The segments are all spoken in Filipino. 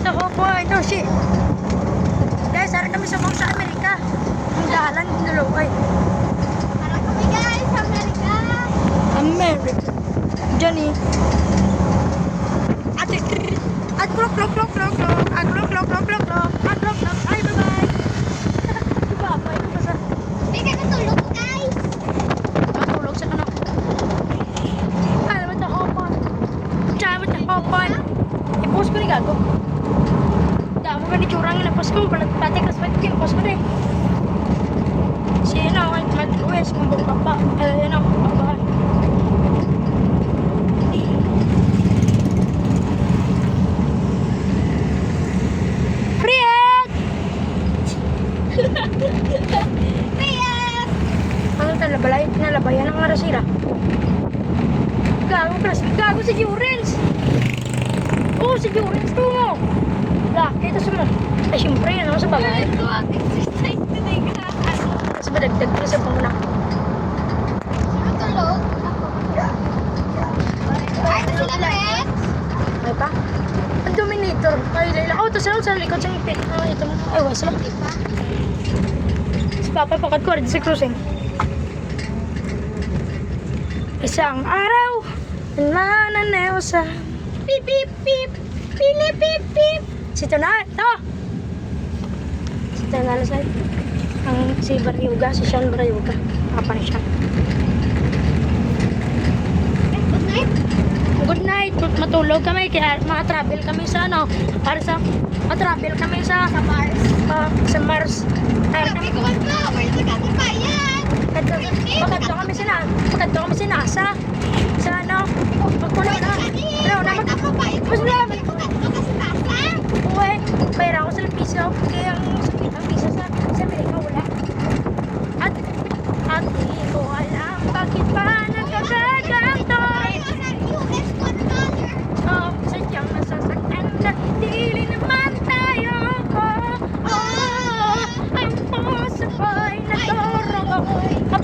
Salamat ako po. Ito si... Guys, harap kami sa Amerika. Ang dahalan, nilulukay. Harap kami guys, sa Amerika. America. Johnny. At klok. Ay, bye-bye. Bye-bye. Ito sa... May kakatulog ko guys. Matulog sa kanok. Salamat ako po. I-post ko ni Gago. Damo ka ni Churang na post ko. Pati kaswet ko yung post ko na eh. Siya na, mag-uwes, kumbong papa. Yan ako, papahan. Priet! Priet! Ano talabalay? Nalabayan ang marasira. Gago, plastic. Gago si Jurens! Oo, si Jurens to mo! Laki, ito sa mga... Ay, siyempre, yan ako sa bagay. Ito ang exercise today ka. Kasi madagdag ko sa panguna. Sino tulog? Ako. Ay, ito sila friends. Ay pa? Ang Dominator. Ay, Layla. Oh, ito sa likod sa ngipin. Ito mo. Ay, wala sila. Diba? Si Papa, pakad ko rin sa cruising. Isang araw, mananaw sa... Pip, pip, pip. Pili, pip, pip. Si Tona, ito! Si Tona Lasay. Ang si Baryuga, si Sean Baryuga. Papa ni Sean. Good night. Good night. Matulog kami. Kaya travel kami sa ano. Para sa... travel kami sa... Sa Mars. Sa Mars. Sabi ko na, where's the katibayan? Pagkadto kami si NASA. Sa ano? Magpuno na. Mas na. Uwe, pera ako sa piso. Kaya ang piso sa Amerika wala. At di ko alam bakit pa nagkakaganto. Sadyang nasasaktan na dili naman tayo. Ang puso ko'y nagdorogo.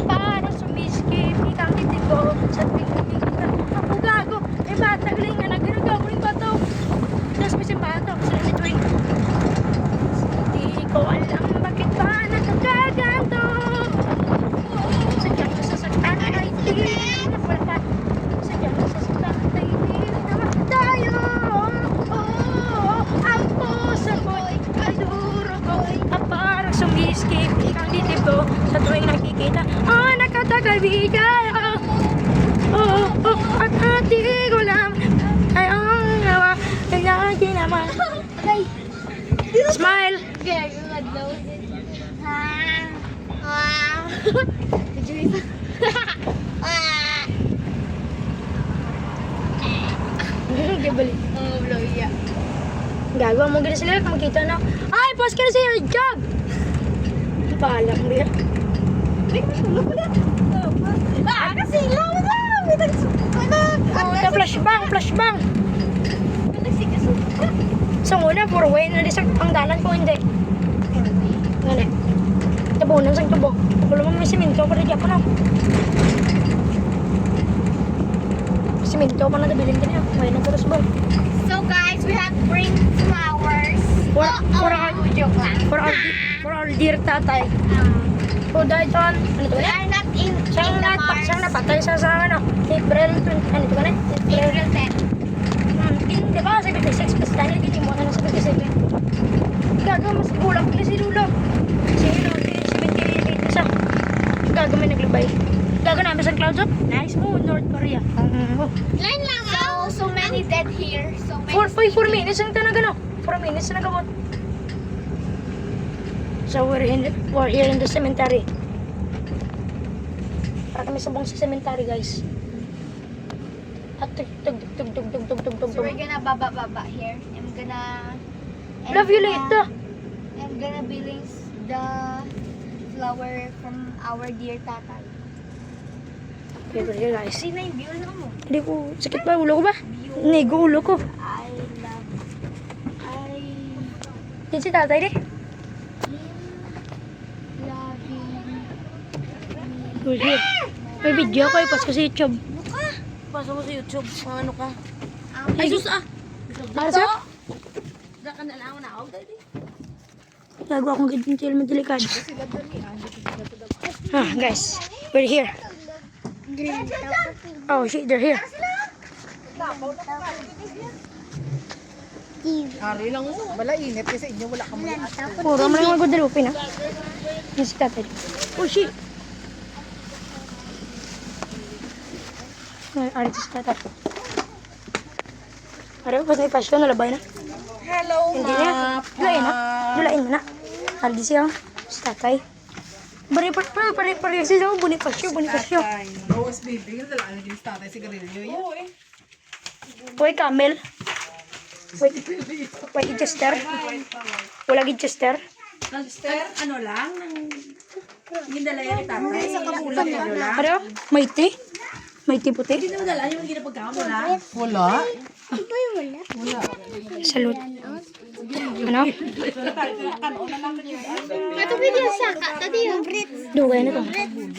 Parang sumiskip ikang hindi ko sa tingin ko. Ako gago, batagling nga nagagawa ko yung bato. Tapos may simbato, sila ni Twing. Di ko alam bakit pa nagkakaganto. Sadyang nasasaktan ay dili naman tayo. Sadyang nasasaktan ay dili naman tayo. Ang puso ko'y nagdorogo. Parang sumiskip ikang dibdib ko sa tuwing nakikita. Nakatagalbigan. At di ko lang ay ang gawa. Kaya ginawa. Smile. Okay, you had nose it. Did you eat Gabali. Oh, blow, yeah. Gagawa mo gina sila kung makita na. Ay, post ka na sa your job. Paala mo yan. Ay, matulog ko na. Kasi ilaw na. Flashbang. May nagsigasog. Sa una, puro way na disag ang dalan ko hindi. Ngani. Tabunan sang tubo. Wala mo may siminto pa rin ako na. Siminto pa na tabilin din yan. May na puro subong. So guys, we have bring flowers. For our dear tatay. So dahil doon, ano to We na? are not in Siyang the Mars. napatay sa ano? April 20, ano ito ka na? April 10. Di ba? 76 plus dahil hindi mo na 77. Gago, mas gulang pala si Lula. Si Lula, 78 siya. Gago, may naglubay. Gago namin sa clouds up. Nice mo, North Korea. Line lang. So many dead here. So many. 4 minutes ang tanong ano? 4 minutes na nagamot. So we're here in the cemetery. Para kami sabong sa cemetery, guys. At tug. So we're gonna baba here. I'm gonna. Love you later. I'm gonna billing the flower from our dear tatay. Okay, guys. Sino yung view lang mo? Hindi ko, sakit ba? Ulo ko ba? Nego ulo ko. I Yan si tatay di. loving. May video ko, ipas ko sa YouTube. Pasok mo sa YouTube. Ano ka? Ay, Jesus ah! Para sa? Gagawa akong ganyan delikado. Ah, guys, we're here. Oh shit, they're here. Ari lang mo. Wala init kasi inyo wala kang mga. Puro mo lang mag-Guadalupe, no? Yung si tatay. Oh shit. Ay, artist si tatay. Araw, pas may pasyon, nalabay na. Hello, Hindi na. Dulain na. Dulain mo na. Aldi siya. Si tatay. Pare siya. Bonifasyo. Rose baby, yung dala yung tatay sigarilyo yan. Uy, camel. Wait, Chester. Wala gid Chester. Sister, ano lang, yung dala yung tatay, sa kamulang yun lang. Ano? Maiti? Maiti puti? Hindi mo dala yung ginapagkama mo lang. Wala. Salud. Ano? Ito video saka. Tadi yung Brit. Dugay na to.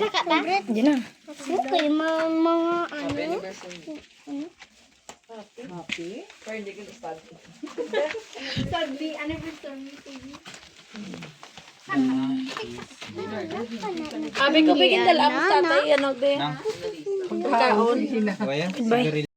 Saka ta? Hindi na. Okay, mga ano? Sadly, anniversary. Sabi ko, bigyan dala mo tatay, ano, be? Pagkaon. Goodbye.